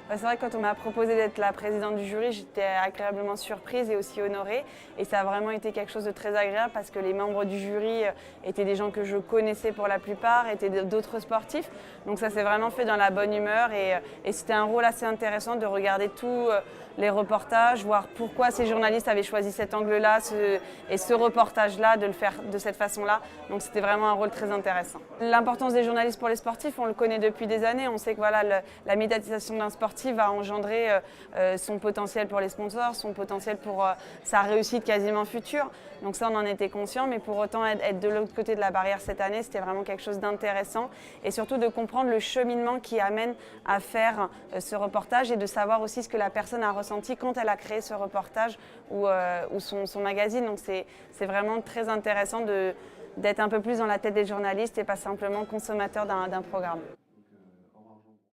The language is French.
C'est vrai que quand on m'a proposé d'être la présidente du jury, j'étais agréablement surprise et aussi honorée. Et ça a vraiment été quelque chose de très agréable parce que les membres du jury étaient des gens que je connaissais pour la plupart, étaient d'autres sportifs. Donc ça s'est vraiment fait dans la bonne humeur et c'était un rôle assez intéressant de regarder tous les reportages, voir pourquoi ces journalistes avaient choisi cet angle-là et ce reportage-là, de le faire de cette façon-là. Donc c'était vraiment un rôle très intéressant. L'importance des journalistes pour les sportifs, on le connaît depuis des années. On sait que voilà, la médiatisation d'un sportif va engendrer son potentiel pour les sponsors, son potentiel pour sa réussite quasiment future. Donc ça, on en était conscient, mais pour autant être de l'autre côté de la barrière cette année, c'était vraiment quelque chose d'intéressant et surtout de comprendre le cheminement qui amène à faire ce reportage et de savoir aussi ce que la personne a ressenti quand elle a créé ce reportage ou son magazine. Donc c'est vraiment très intéressant d'être un peu plus dans la tête des journalistes et pas simplement consommateur d'un programme.